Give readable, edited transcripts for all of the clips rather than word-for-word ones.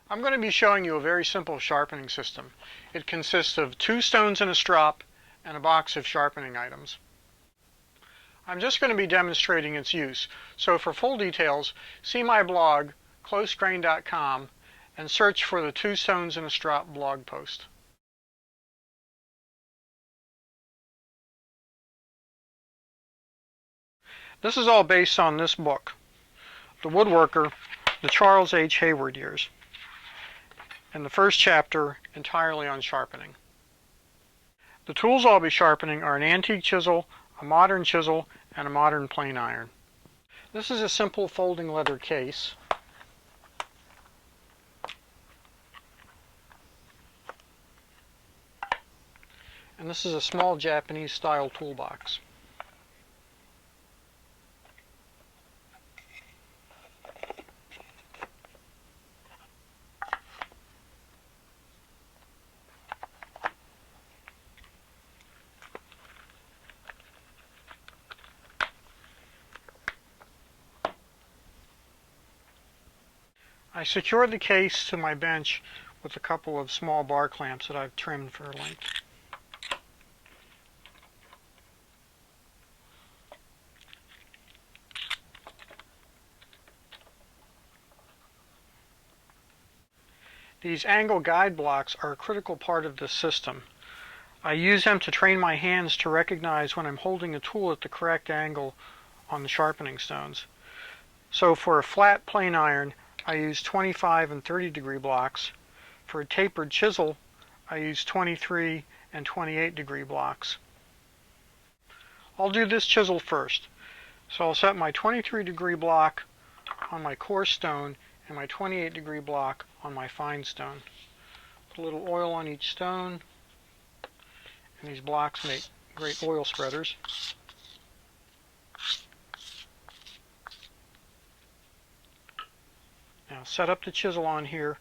I'm going to be showing you a very simple sharpening system. It consists of 2 stones and a strop and a box of sharpening items. I'm just going to be demonstrating its use, so for full details, see my blog, CloseGrain.com, and search for the 2 stones and a strop blog post. This is all based on this book, The Woodworker, the Charles H. Hayward years, and the first chapter entirely on sharpening. The tools I'll be sharpening are an antique chisel, a modern chisel, and a modern plane iron. This is a simple folding leather case. And this is a small Japanese style toolbox. I secured the case to my bench with a couple of small bar clamps that I've trimmed for length. These angle guide blocks are a critical part of this system. I use them to train my hands to recognize when I'm holding a tool at the correct angle on the sharpening stones. So for a flat plane iron, I use 25 and 30 degree blocks. For a tapered chisel, I use 23 and 28 degree blocks. I'll do this chisel first. So I'll set my 23 degree block on my coarse stone and my 28 degree block on my fine stone. Put a little oil on each stone, and these blocks make great oil spreaders. Now set up the chisel on here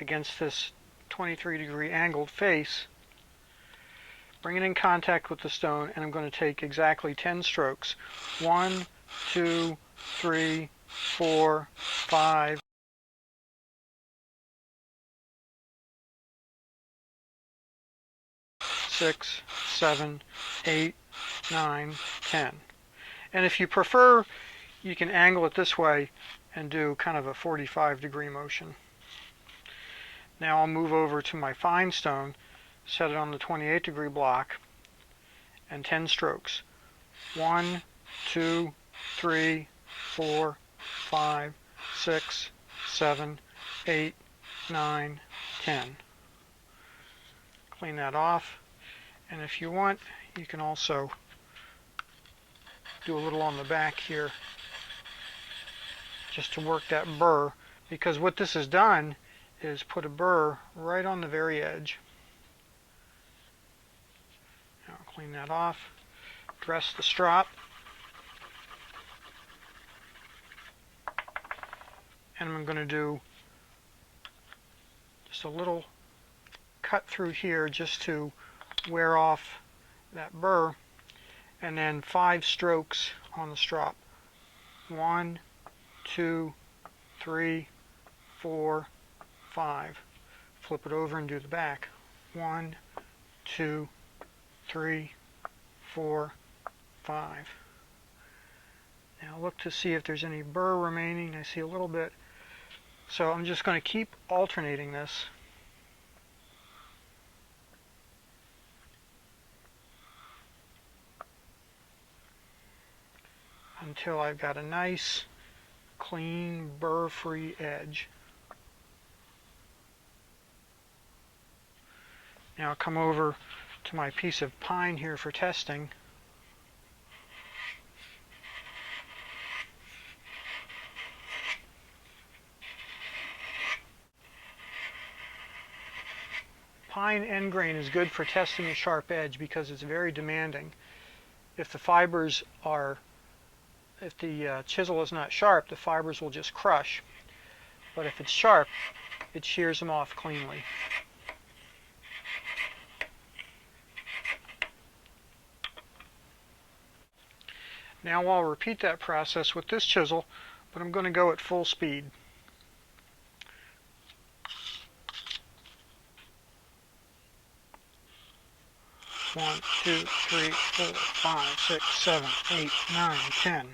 against this 23 degree angled face. Bring it in contact with the stone, and I'm going to take exactly 10 strokes. 1, 2, 3, 4, 5, 6, 7, 8, 9, 10. And if you prefer, you can angle it this way and do kind of a 45 degree motion. Now I'll move over to my fine stone, set it on the 28 degree block, and 10 strokes. 1, 2, 3, 4, 5, 6, 7, 8, 9, 10. Clean that off, and if you want, you can also do a little on the back here just to work that burr, because what this has done is put a burr right on the very edge. Now I'll clean that off, dress the strop, and I'm going to do just a little cut through here just to wear off that burr, and then 5 strokes on the strop. 1, 2, 3, 4, 5. Flip it over and do the back. 1, 2, 3, 4, 5. Now look to see if there's any burr remaining. I see a little bit. So I'm just going to keep alternating this. Until I've got a nice, clean, burr-free edge. Now I'll come over to my piece of pine here for testing. Pine end grain is good for testing a sharp edge because it's very demanding. If the chisel is not sharp, the fibers will just crush. But if it's sharp, it shears them off cleanly. Now I'll repeat that process with this chisel, but I'm going to go at full speed. 1, 2, 3, 4, 5, 6, 7, 8, 9, 10.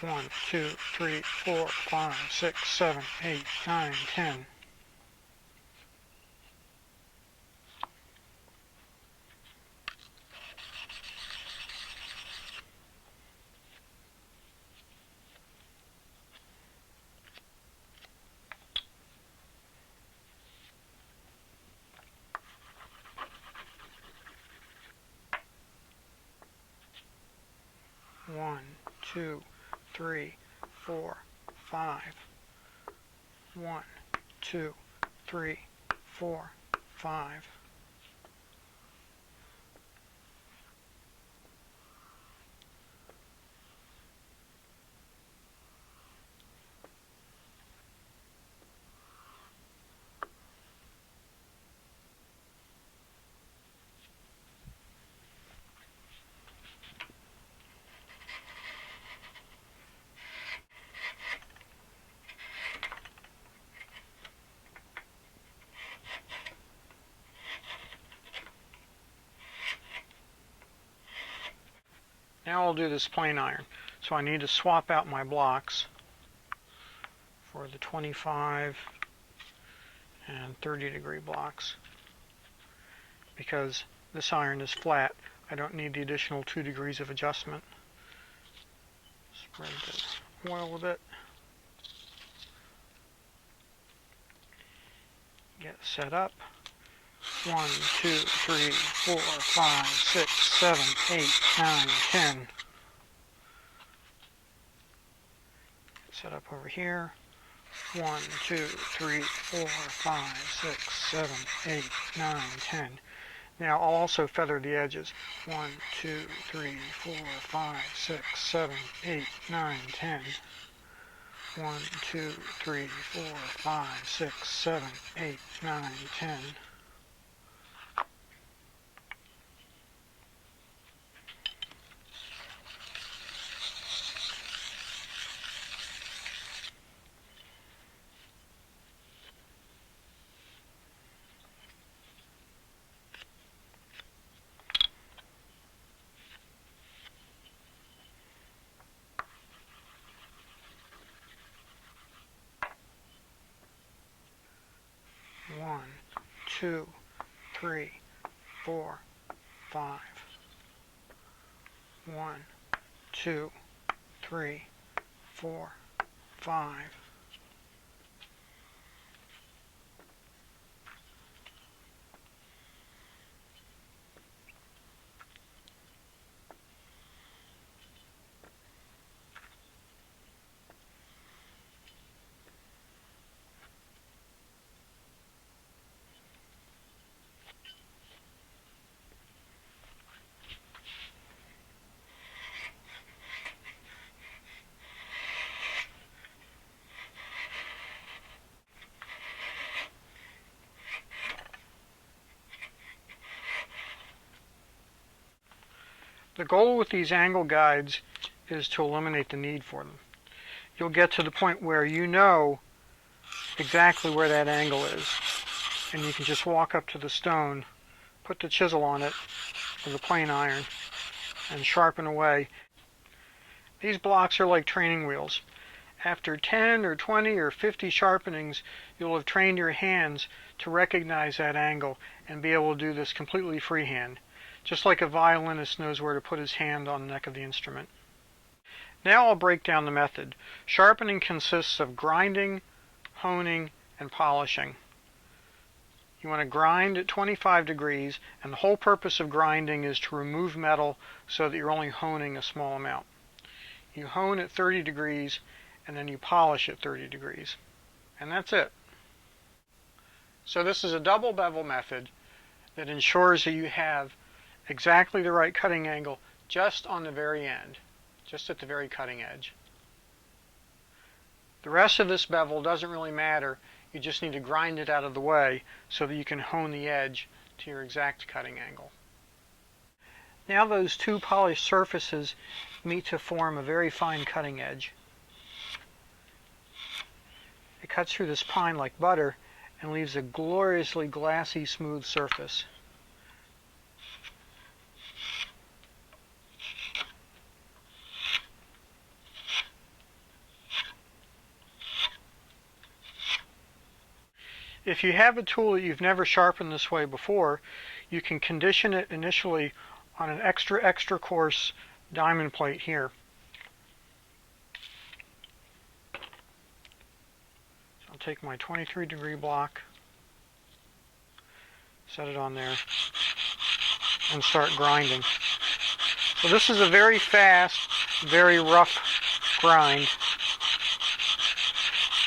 One, 2, 3, 4, 5, 6, 7, 8, 9, 10. One, 2, 3, 4, 5. 1, 2, 3, 4, 5. Now I'll do this plane iron. So I need to swap out my blocks for the 25 and 30-degree blocks. Because this iron is flat, I don't need the additional 2 degrees of adjustment. Spread the oil a bit. Get set up. 1, 2, 3, 4, 5, 6, 7, 8, 9, 10. Set up over here. 1, 2, 3, 4, 5, 6, 7, 8, 9, 10. Now I'll also feather the edges. 1, 2, 3, 4, 5, 6, 7, 8, 9, 10. 1, 2, 3, 4, 5, 6, 7, 8, 9, 10. One, 2, 3, 4, 5. 1, 2, 3, 4, 5. The goal with these angle guides is to eliminate the need for them. You'll get to the point where you know exactly where that angle is, and you can just walk up to the stone, put the chisel on it with a plane iron, and sharpen away. These blocks are like training wheels. After 10 or 20 or 50 sharpenings, you'll have trained your hands to recognize that angle and be able to do this completely freehand, just like a violinist knows where to put his hand on the neck of the instrument. Now I'll break down the method. Sharpening consists of grinding, honing, and polishing. You want to grind at 25 degrees, and the whole purpose of grinding is to remove metal so that you're only honing a small amount. You hone at 30 degrees, and then you polish at 30 degrees. And that's it. So this is a double bevel method that ensures that you have exactly the right cutting angle just on the very end, just at the very cutting edge. The rest of this bevel doesn't really matter. You just need to grind it out of the way so that you can hone the edge to your exact cutting angle. Now those two polished surfaces meet to form a very fine cutting edge. It cuts through this pine like butter and leaves a gloriously glassy, smooth surface. If you have a tool that you've never sharpened this way before, you can condition it initially on an extra coarse diamond plate here. So I'll take my 23-degree block, set it on there, and start grinding. So this is a very fast, very rough grind.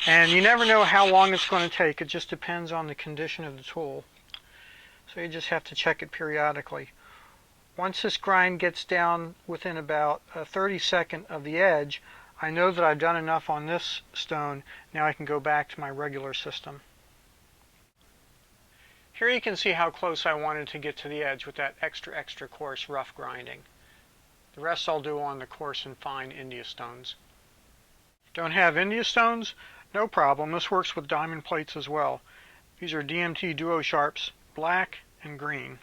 And you never know how long it's going to take. It just depends on the condition of the tool. So you just have to check it periodically. Once this grind gets down within about a 32nd of the edge, I know that I've done enough on this stone. Now I can go back to my regular system. Here you can see how close I wanted to get to the edge with that extra coarse rough grinding. The rest I'll do on the coarse and fine India stones. Don't have India stones? No problem. This works with diamond plates as well. These are DMT Duo Sharps, black and green.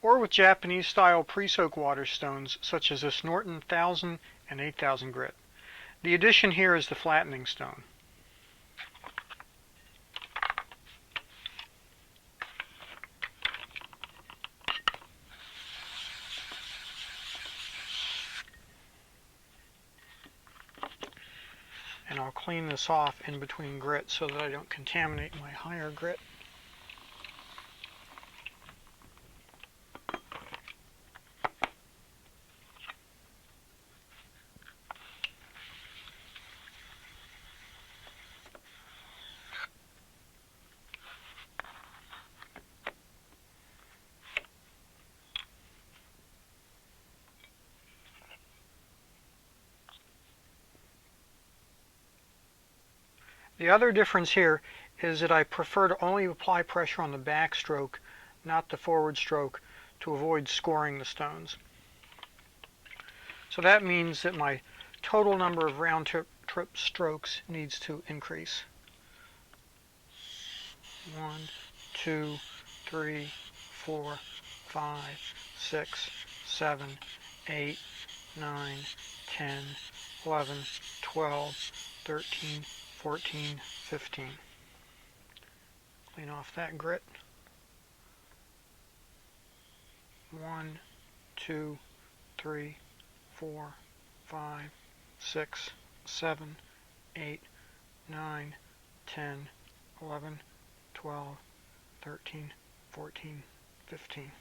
Or with Japanese style pre-soak water stones such as this Norton 1000 and 8000 grit. The addition here is the flattening stone. And I'll clean this off in between grit so that I don't contaminate my higher grit. The other difference here is that I prefer to only apply pressure on the back stroke, not the forward stroke, to avoid scoring the stones. So that means that my total number of round trip strokes needs to increase. 1, 2, 3, 4, 5, 6, 7, 8, 9, 10, 11, 12, 13, 14, 15. Clean off that grit. 1, 2, 3, 4, 5, 6, 7, 8, 9, 10, 11, 12, 13, 14, 15.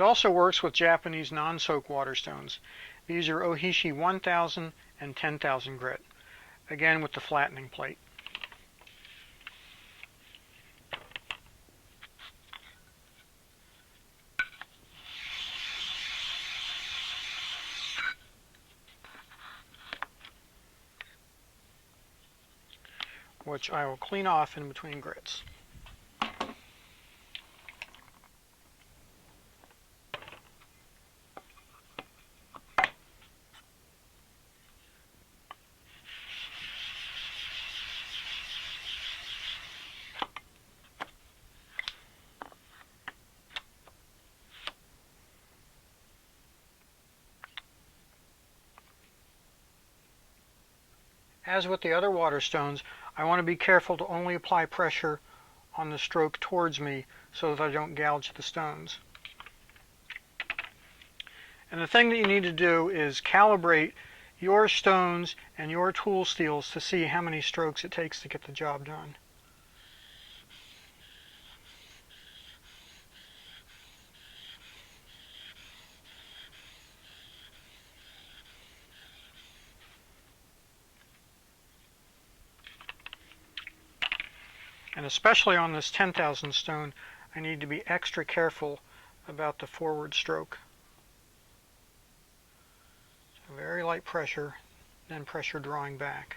It also works with Japanese non-soak water stones. These are Ohishi 1000 and 10,000 grit, again with the flattening plate. Which I will clean off in between grits. As with the other water stones, I want to be careful to only apply pressure on the stroke towards me so that I don't gouge the stones. And the thing that you need to do is calibrate your stones and your tool steels to see how many strokes it takes to get the job done. And especially on this 10,000 stone, I need to be extra careful about the forward stroke. So very light pressure, then pressure drawing back.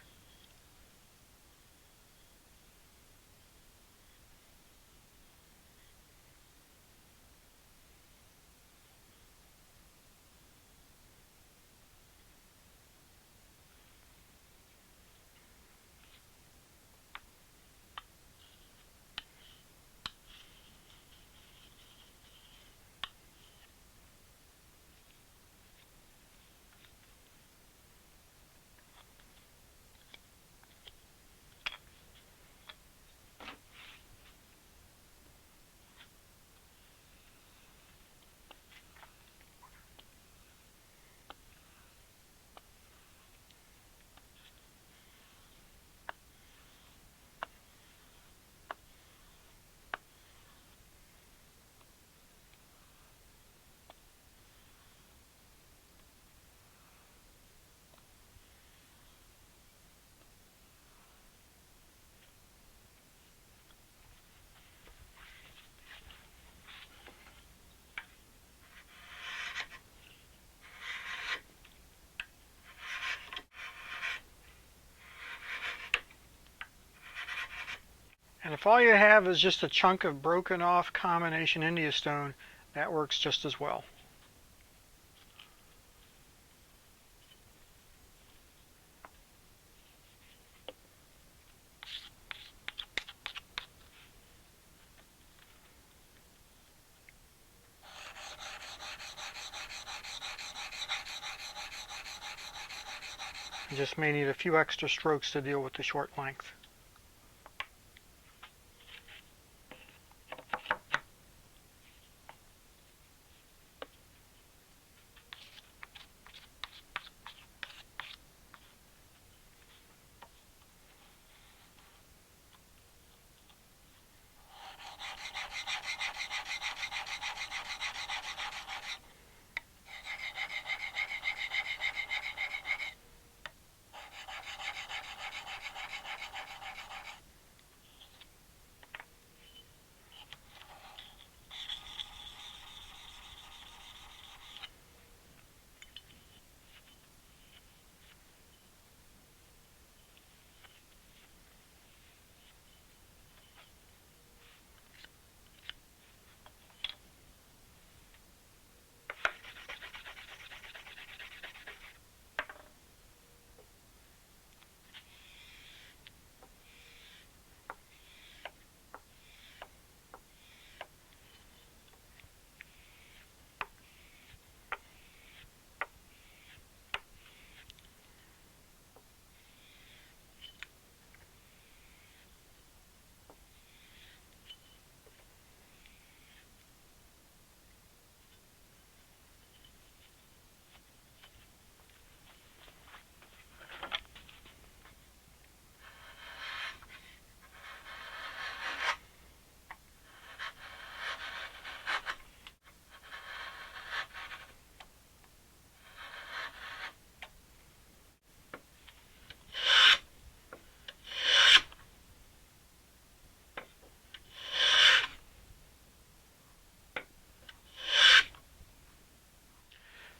And if all you have is just a chunk of broken off combination India stone, that works just as well. You just may need a few extra strokes to deal with the short length.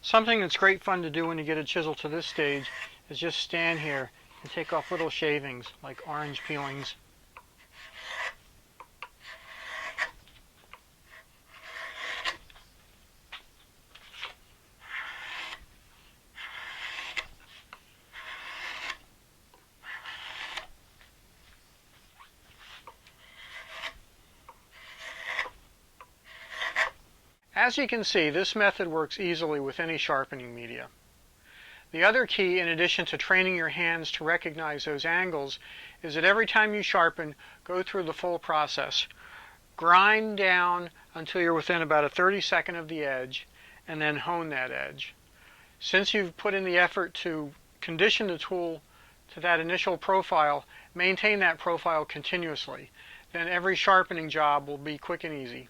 Something that's great fun to do when you get a chisel to this stage is just stand here and take off little shavings like orange peelings. As you can see, this method works easily with any sharpening media. The other key, in addition to training your hands to recognize those angles, is that every time you sharpen, go through the full process. Grind down until you're within about a 32nd of the edge, and then hone that edge. Since you've put in the effort to condition the tool to that initial profile, maintain that profile continuously. Then every sharpening job will be quick and easy.